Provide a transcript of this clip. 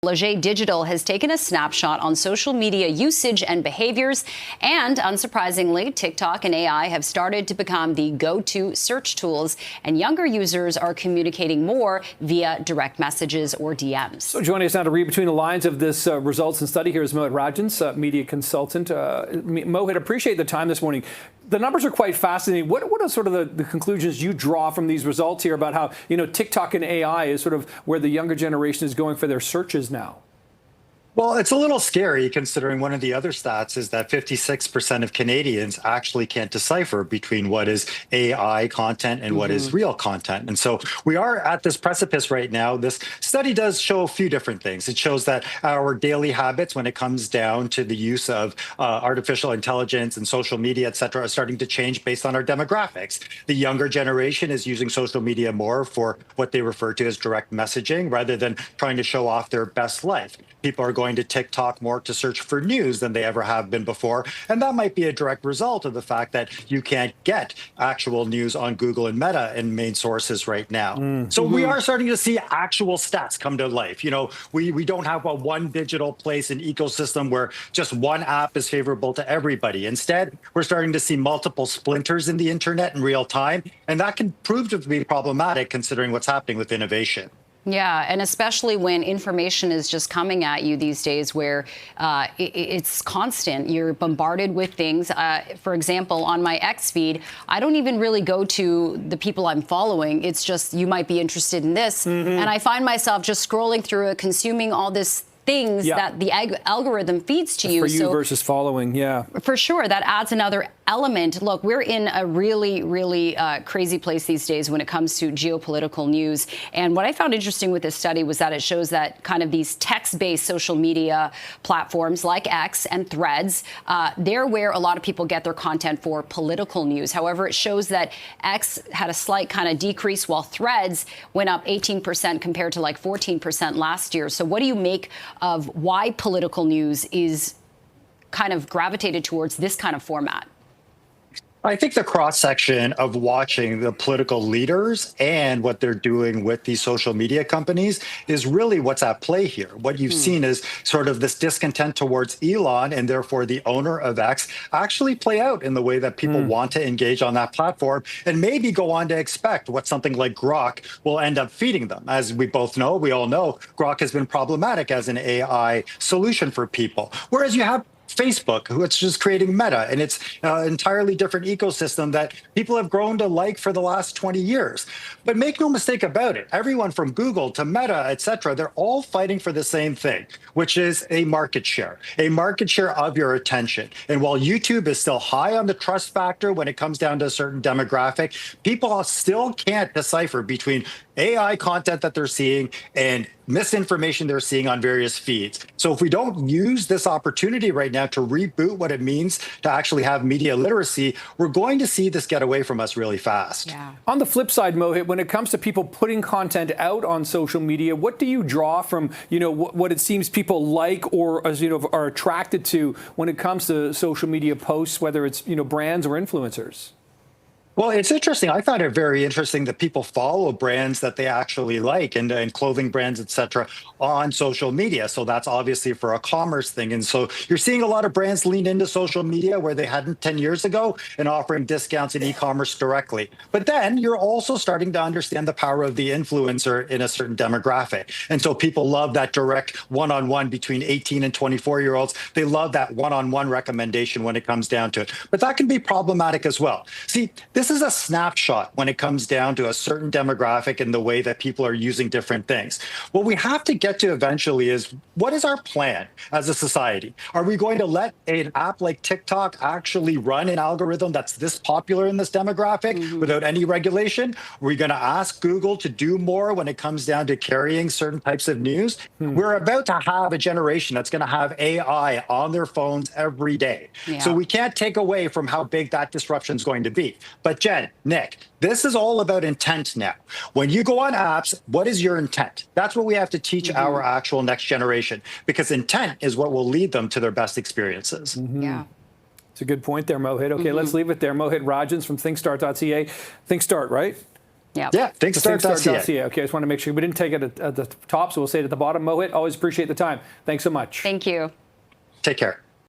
Leger Digital has taken a snapshot on social media usage and behaviors, and unsurprisingly, TikTok and AI have started to become the go-to search tools, and younger users are communicating more via direct messages or DMs. So joining us now to read between the lines of this results and study here is Mohit Rajans, media consultant. Mohit, appreciate the time this morning. The numbers are quite fascinating. What are sort of the conclusions you draw from these results here about how, TikTok and AI is sort of where the younger generation is going for their searches now? Well, it's a little scary considering one of the other stats is that 56% of Canadians actually can't decipher between what is AI content and what is real content. And so we are at this precipice right now. This study does show a few different things. It shows that our daily habits when it comes down to the use of artificial intelligence and social media, et cetera, are starting to change based on our demographics. The younger generation is using social media more for what they refer to as direct messaging rather than trying to show off their best life. People are going to TikTok more to search for news than they ever have been before. And that might be a direct result of the fact that you can't get actual news on Google and Meta and main sources right now. So we are starting to see actual stats come to life. We don't have a one digital place and ecosystem where just one app is favorable to everybody. Instead, we're starting to see multiple splinters in the internet in real time. And that can prove to be problematic considering what's happening with innovation. Yeah, and especially when information is just coming at you these days where it's constant. You're bombarded with things. For example, on my X feed, I don't even really go to the people I'm following. It's just, you might be interested in this. And I find myself just scrolling through it, consuming all this things that the algorithm feeds to you. For you versus following, For sure, that adds another element. Look, we're in a really, really crazy place these days when it comes to geopolitical news. And what I found interesting with this study was that it shows that kind of these text-based social media platforms like X and Threads, they're where a lot of people get their content for political news. However, it shows that X had a slight kind of decrease while Threads went up 18% compared to like 14% last year. So what do you make of why political news is kind of gravitated towards this kind of format? I think the cross-section of watching the political leaders and what they're doing with these social media companies is really what's at play here. What you've seen is sort of this discontent towards Elon and therefore the owner of X actually play out in the way that people want to engage on that platform and maybe go on to expect what something like Grok will end up feeding them. As we both know, we all know, Grok has been problematic as an AI solution for people. Whereas you have Facebook, who it's just creating Meta, and it's an entirely different ecosystem that people have grown to like for the last 20 years. But make no mistake about it, everyone from Google to Meta, et cetera, they're all fighting for the same thing, which is a market share of your attention. And while YouTube is still high on the trust factor when it comes down to a certain demographic, people still can't decipher between AI content that they're seeing and misinformation they're seeing on various feeds. So if we don't use this opportunity right now to reboot what it means to actually have media literacy, we're going to see this get away from us really fast. Yeah. On the flip side, Mohit, when it comes to people putting content out on social media, what do you draw from, what it seems people like or are attracted to when it comes to social media posts, whether it's, brands or influencers? Well, it's interesting. I find it very interesting that people follow brands that they actually like and clothing brands, et cetera, on social media. So that's obviously for a commerce thing. And so you're seeing a lot of brands lean into social media where they hadn't 10 years ago and offering discounts in e-commerce directly. But then you're also starting to understand the power of the influencer in a certain demographic. And so people love that direct one-on-one between 18 and 24-year-olds. They love that one-on-one recommendation when it comes down to it. But that can be problematic as well. See, this is a snapshot when it comes down to a certain demographic and the way that people are using different things. What we have to get to eventually is, what is our plan as a society? Are we going to let an app like TikTok actually run an algorithm that's this popular in this demographic without any regulation? Are we going to ask Google to do more when it comes down to carrying certain types of news? We're about to have a generation that's going to have AI on their phones every day. So we can't take away from how big that disruption is going to be. But Jen, Nick, this is all about intent now. When you go on apps, what is your intent? That's what we have to teach our actual next generation, because intent is what will lead them to their best experiences. Yeah. It's a good point there, Mohit. Okay, let's leave it there. Mohit Rajans from thinkstart.ca. Thinkstart, right? Yeah. Yeah, thinkstart.ca. Thinkstart.ca. Okay, I just want to make sure we didn't take it at the top, so we'll say it at the bottom. Mohit, always appreciate the time. Thanks so much. Thank you. Take care.